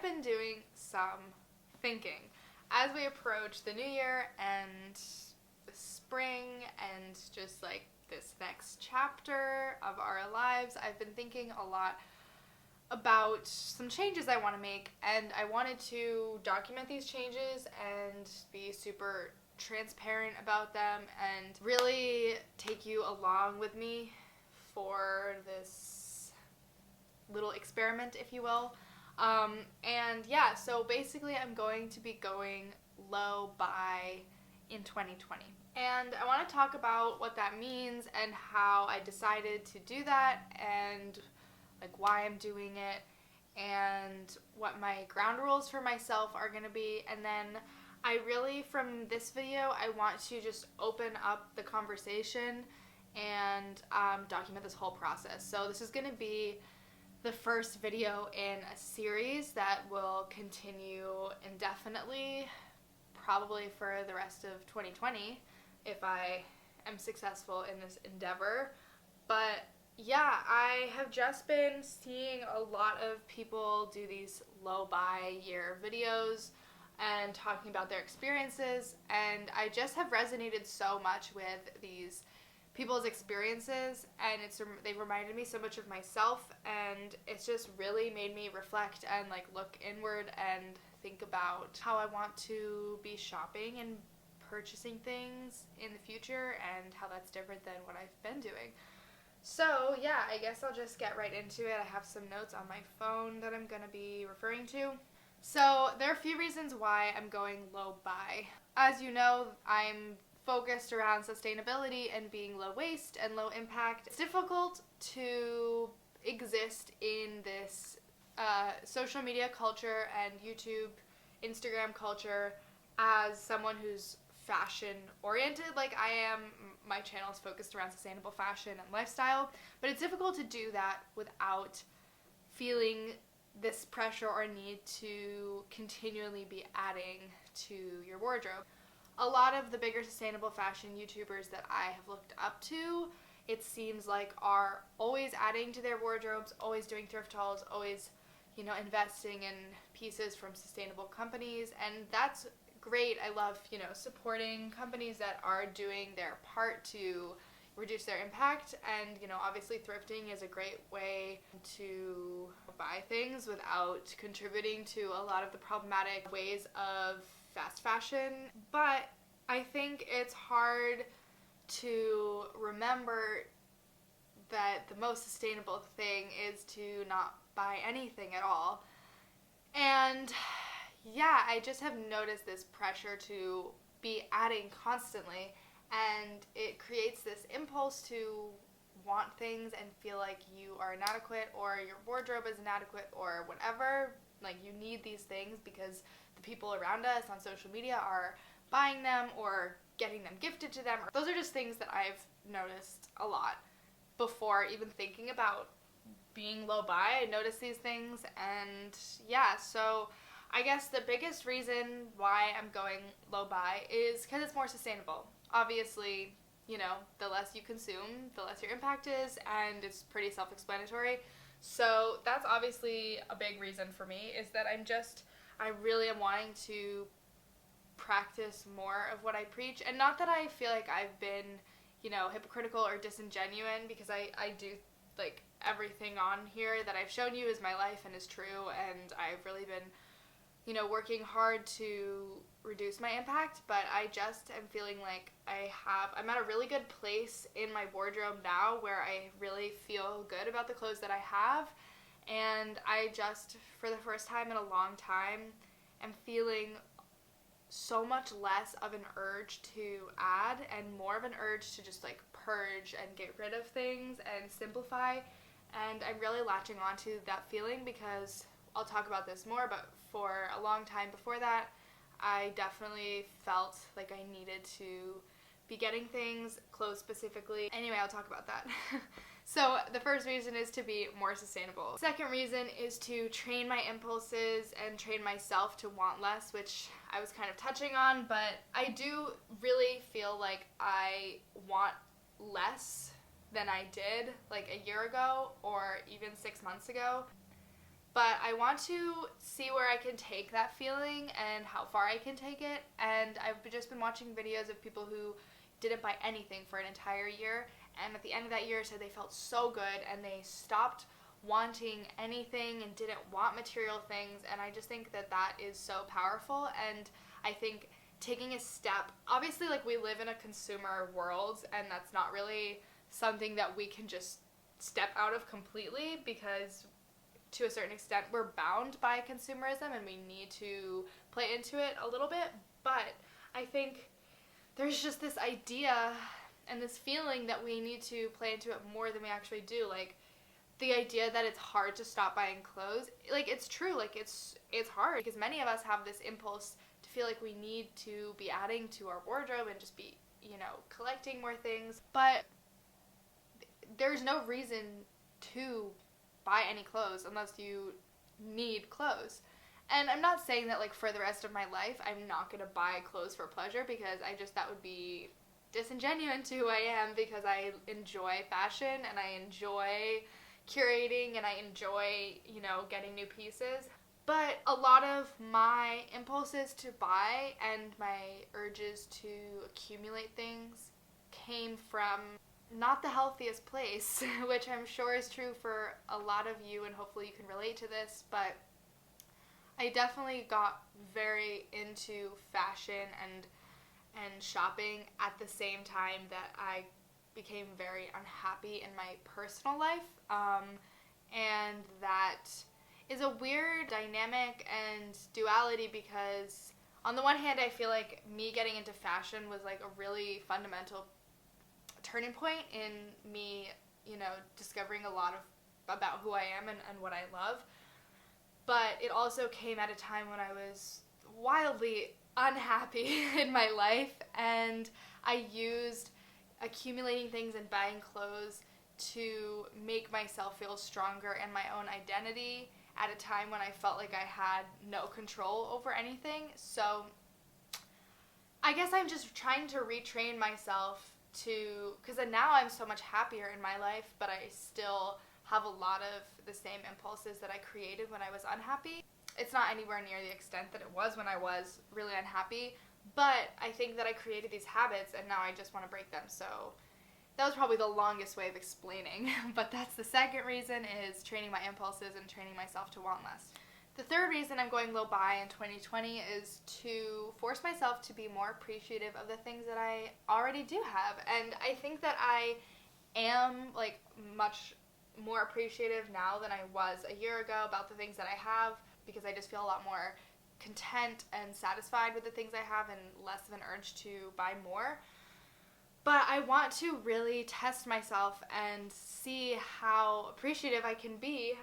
been doing some thinking as we approach the new year and the spring and just like this next chapter of our lives. I've been thinking a lot about some changes I want to make, and I wanted to document these changes and be super transparent about them and really take you along with me for this little experiment, if you will. And yeah, so basically I'm going to be going low buy in 2020. And I want to talk about what that means and how I decided to do that and like why I'm doing it and what my ground rules for myself are going to be. And then I really, from this video, I want to just open up the conversation and document this whole process. So this is going to be the first video in a series that will continue indefinitely, probably for the rest of 2020 if I am successful in this endeavor. But yeah, I have just been seeing a lot of people do these low buy year videos and talking about their experiences, and I just have resonated so much with these people's experiences, and they've reminded me so much of myself, and it's just really made me reflect and like look inward and think about how I want to be shopping and purchasing things in the future and how that's different than what I've been doing. So yeah, I guess I'll just get right into it. I have some notes on my phone that I'm going to be referring to. So there are a few reasons why I'm going low buy. As you know, I'm focused around sustainability and being low waste and low impact. It's difficult to exist in this social media culture and YouTube, Instagram culture as someone who's fashion oriented like I am. My channel is focused around sustainable fashion and lifestyle, but it's difficult to do that without feeling this pressure or need to continually be adding to your wardrobe. A lot of the bigger sustainable fashion YouTubers that I have looked up to, it seems like, are always adding to their wardrobes, always doing thrift hauls, always, investing in pieces from sustainable companies, and that's great. I love, supporting companies that are doing their part to reduce their impact, and, obviously thrifting is a great way to buy things without contributing to a lot of the problematic ways of fast fashion. But I think it's hard to remember that the most sustainable thing is to not buy anything at all. And yeah, I just have noticed this pressure to be adding constantly, and it creates this impulse to want things and feel like you are inadequate or your wardrobe is inadequate or whatever. Like, you need these things because the people around us on social media are buying them or getting them gifted to them. Those are just things that I've noticed a lot before even thinking about being low buy. I noticed these things, and yeah, so I guess the biggest reason why I'm going low buy is because it's more sustainable. Obviously, the less you consume, the less your impact is, and it's pretty self-explanatory. So that's obviously a big reason for me, is that I really am wanting to practice more of what I preach. And not that I feel like I've been, hypocritical or disingenuous, because I do, like, everything on here that I've shown you is my life and is true, and I've really been working hard to reduce my impact, but I just am feeling like I'm at a really good place in my wardrobe now where I really feel good about the clothes that I have, and I just, for the first time in a long time, am feeling so much less of an urge to add and more of an urge to just like purge and get rid of things and simplify, and I'm really latching onto that feeling because I'll talk about this more, but for a long time before that, I definitely felt like I needed to be getting things, clothes specifically. Anyway, I'll talk about that. So the first reason is to be more sustainable. Second reason is to train my impulses and train myself to want less, which I was kind of touching on, but I do really feel like I want less than I did like a year ago or even 6 months ago. But I want to see where I can take that feeling and how far I can take it. And I've just been watching videos of people who didn't buy anything for an entire year, and at the end of that year said they felt so good and they stopped wanting anything and didn't want material things. And I just think that that is so powerful. And I think taking a step, obviously, like, we live in a consumer world, and that's not really something that we can just step out of completely, because to a certain extent we're bound by consumerism and we need to play into it a little bit. But I think there's just this idea and this feeling that we need to play into it more than we actually do. Like, the idea that it's hard to stop buying clothes, like, it's true. Like, it's hard because many of us have this impulse to feel like we need to be adding to our wardrobe and just be, collecting more things. But there's no reason to buy any clothes unless you need clothes. And I'm not saying that, like, for the rest of my life I'm not going to buy clothes for pleasure, because that would be disingenuous to who I am, because I enjoy fashion and I enjoy curating and I enjoy, getting new pieces. But a lot of my impulses to buy and my urges to accumulate things came from not the healthiest place, which I'm sure is true for a lot of you, and hopefully you can relate to this. But I definitely got very into fashion and shopping at the same time that I became very unhappy in my personal life. And that is a weird dynamic and duality, because on the one hand I feel like me getting into fashion was like a really fundamental turning point in me, discovering a lot about who I am and what I love. But it also came at a time when I was wildly unhappy in my life, and I used accumulating things and buying clothes to make myself feel stronger in my own identity at a time when I felt like I had no control over anything. So I guess I'm just trying to retrain myself because now I'm so much happier in my life, but I still have a lot of the same impulses that I created when I was unhappy. It's not anywhere near the extent that it was when I was really unhappy, but I think that I created these habits and now I just want to break them. So that was probably the longest way of explaining, but that's the second reason, is training my impulses and training myself to want less. The third reason I'm going low buy in 2020 is to force myself to be more appreciative of the things that I already do have. And I think that I am, like, much more appreciative now than I was a year ago about the things that I have, because I just feel a lot more content and satisfied with the things I have and less of an urge to buy more. But I want to really test myself and see how appreciative I can be,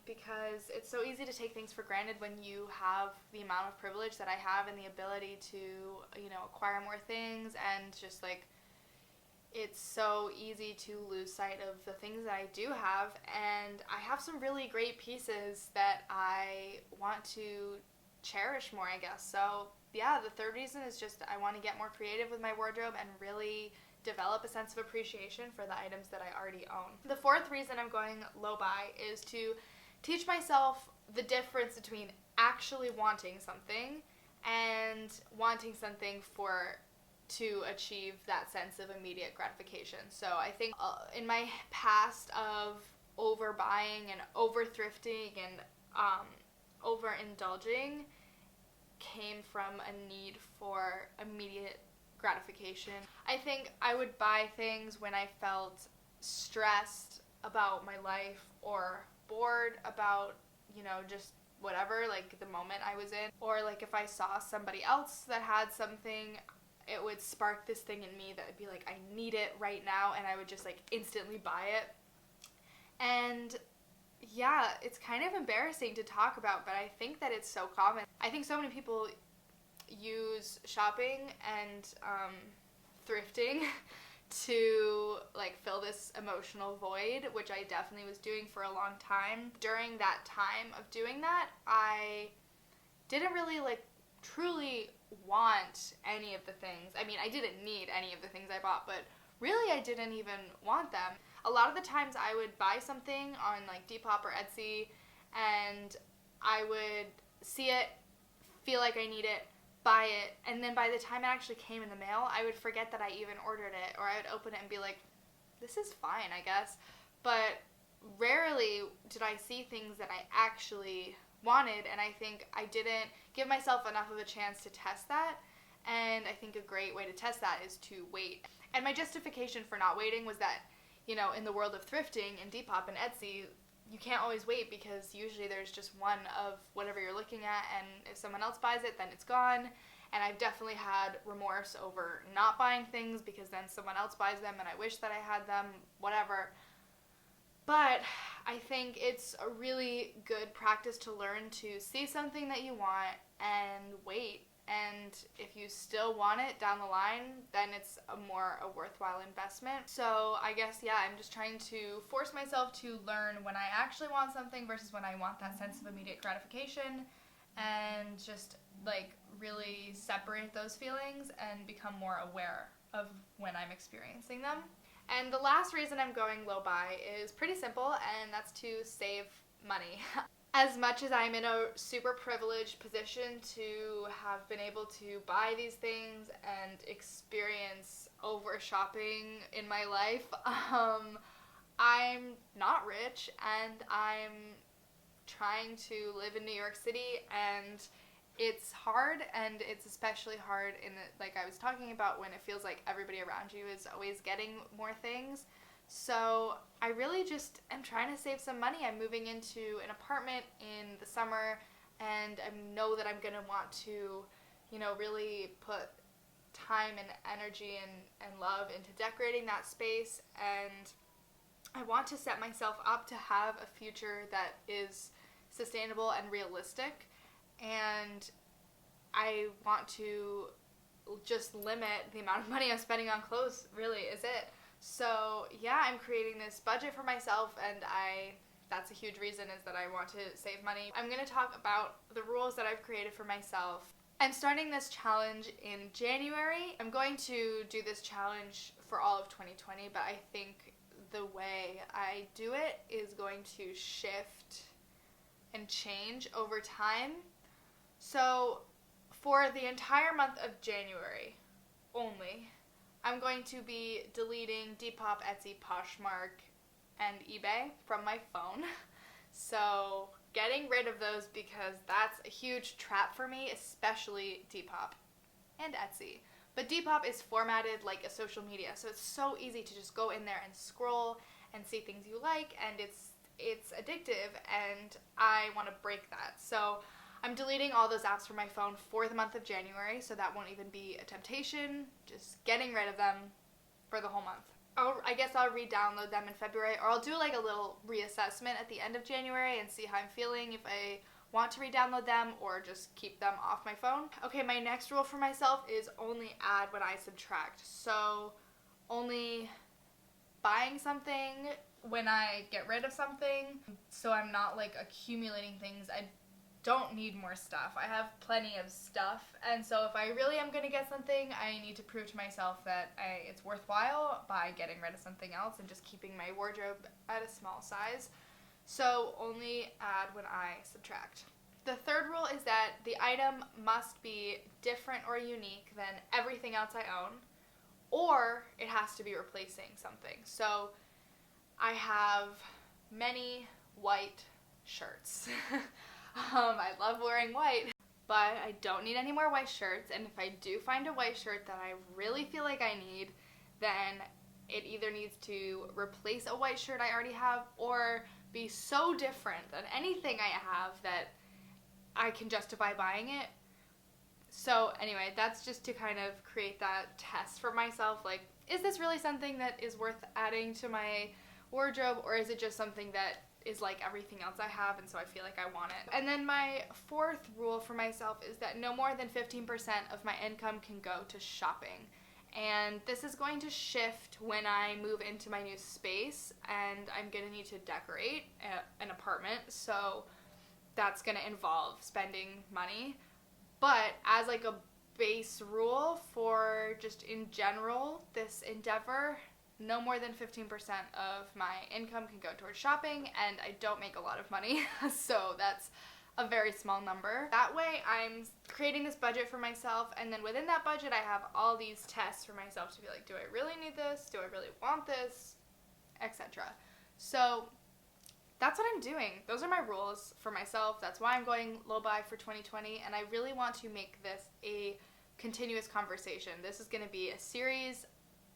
because it's so easy to take things for granted when you have the amount of privilege that I have and the ability to, acquire more things, and just, like, it's so easy to lose sight of the things that I do have. And I have some really great pieces that I want to cherish more, I guess. So yeah, the third reason is just I want to get more creative with my wardrobe and really develop a sense of appreciation for the items that I already own. The fourth reason I'm going low buy is to teach myself the difference between actually wanting something and wanting something to achieve that sense of immediate gratification. So I think in my past of overbuying and over thrifting and overindulging came from a need for immediate gratification. I think I would buy things when I felt stressed about my life or bored about, just whatever, like, the moment I was in. Or, like, if I saw somebody else that had something, it would spark this thing in me that would be like, I need it right now, and I would just, like, instantly buy it. And yeah, it's kind of embarrassing to talk about, but I think that it's so common. I think so many people use shopping and thrifting to, like, fill this emotional void, which I definitely was doing for a long time. During that time of doing that, I didn't really, like, truly want any of the things. I mean, I didn't need any of the things I bought, but really I didn't even want them. A lot of the times I would buy something on, like, Depop or Etsy, and I would see it, feel like I need it, buy it, and then by the time it actually came in the mail, I would forget that I even ordered it, or I would open it and be like, this is fine, I guess. But rarely did I see things that I actually wanted, and I think I didn't give myself enough of a chance to test that. And I think a great way to test that is to wait. And my justification for not waiting was that, in the world of thrifting and Depop and Etsy, you can't always wait because usually there's just one of whatever you're looking at, and if someone else buys it, then it's gone. And I've definitely had remorse over not buying things because then someone else buys them and I wish that I had them, whatever. But I think it's a really good practice to learn to see something that you want and wait. And if you still want it down the line, then it's a worthwhile investment. So I guess, I'm just trying to force myself to learn when I actually want something versus when I want that sense of immediate gratification, and just really separate those feelings and become more aware of when I'm experiencing them. And the last reason I'm going low buy is pretty simple, and that's to save money. As much as I'm in a super privileged position to have been able to buy these things and experience over shopping in my life, I'm not rich, and I'm trying to live in New York City, and it's hard, and it's especially hard like I was talking about, when it feels like everybody around you is always getting more things. So I really just am trying to save some money. I'm moving into an apartment in the summer, and I know that I'm going to want to, really put time and energy and love into decorating that space, and I want to set myself up to have a future that is sustainable and realistic, and I want to just limit the amount of money I'm spending on clothes, really, is it. So, I'm creating this budget for myself, and that's a huge reason, is that I want to save money. I'm going to talk about the rules that I've created for myself. I'm starting this challenge in January. I'm going to do this challenge for all of 2020, but I think the way I do it is going to shift and change over time. So, for the entire month of January only, I'm going to be deleting Depop, Etsy, Poshmark, and eBay from my phone. So getting rid of those, because that's a huge trap for me, especially Depop and Etsy. But Depop is formatted like a social media, so it's so easy to just go in there and scroll and see things you like, and it's addictive, and I want to break that. So I'm deleting all those apps from my phone for the month of January, so that won't even be a temptation. Just getting rid of them for the whole month. I guess I'll re-download them in February, or I'll do a little reassessment at the end of January and see how I'm feeling, if I want to re-download them or just keep them off my phone. Okay, my next rule for myself is only add when I subtract. So only buying something when I get rid of something, so I'm not accumulating things. I don't need more stuff. I have plenty of stuff, and so if I really am going to get something, I need to prove to myself that it's worthwhile by getting rid of something else and just keeping my wardrobe at a small size. So only add when I subtract. The third rule is that the item must be different or unique than everything else I own, or it has to be replacing something. So I have many white shirts. I love wearing white, but I don't need any more white shirts, and if I do find a white shirt that I really feel like I need, then it either needs to replace a white shirt I already have, or be so different than anything I have that I can justify buying it. So anyway, that's just to kind of create that test for myself, is this really something that is worth adding to my wardrobe, or is it just something that is like everything else I have, and so I feel like I want it. And then my fourth rule for myself is that no more than 15% of my income can go to shopping. And this is going to shift when I move into my new space, and I'm going to need to decorate an apartment, so that's going to involve spending money. But as a base rule for just in general this endeavor, no more than 15% of my income can go towards shopping, and I don't make a lot of money, so that's a very small number. That way I'm creating this budget for myself, and then within that budget I have all these tests for myself to be like, do I really need this? Do I really want this? Etc. So that's what I'm doing. Those are my rules for myself. That's why I'm going low buy for 2020, and I really want to make this a continuous conversation. This is going to be a series,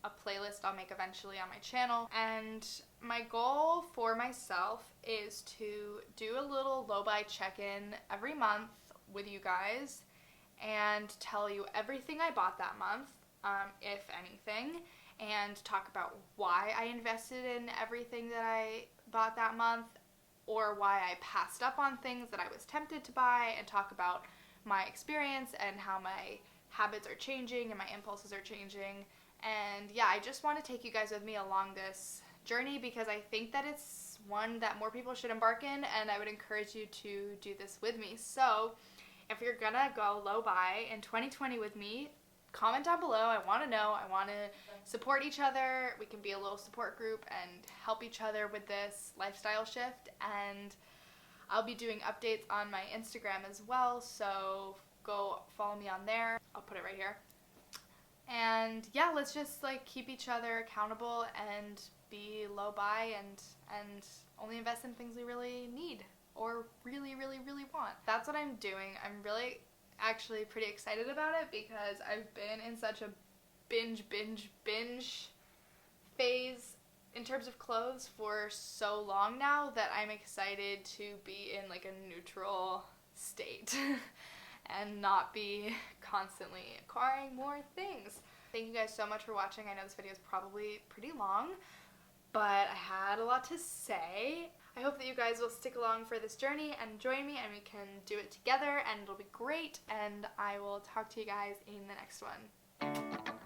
a playlist I'll make eventually on my channel, and my goal for myself is to do a little low buy check-in every month with you guys and tell you everything I bought that month, if anything, and talk about why I invested in everything that I bought that month, or why I passed up on things that I was tempted to buy, and talk about my experience and how my habits are changing and my impulses are changing. And yeah, I just want to take you guys with me along this journey because I think that it's one that more people should embark in, and I would encourage you to do this with me. So if you're gonna go low buy in 2020 with me, comment down below. I want to know. I want to support each other. We can be a little support group and help each other with this lifestyle shift. And I'll be doing updates on my Instagram as well, so go follow me on there. I'll put it right here. And yeah, let's just like keep each other accountable and be low buy and only invest in things we really need or really want. That's what I'm doing. I'm really actually pretty excited about it because I've been in such a binge phase in terms of clothes for so long now that I'm excited to be in like a neutral state and not be constantly acquiring more things. Thank you guys so much for watching. I know this video is probably pretty long, but I had a lot to say. I hope that you guys will stick along for this journey and join me, and we can do it together, and it'll be great, and I will talk to you guys in the next one.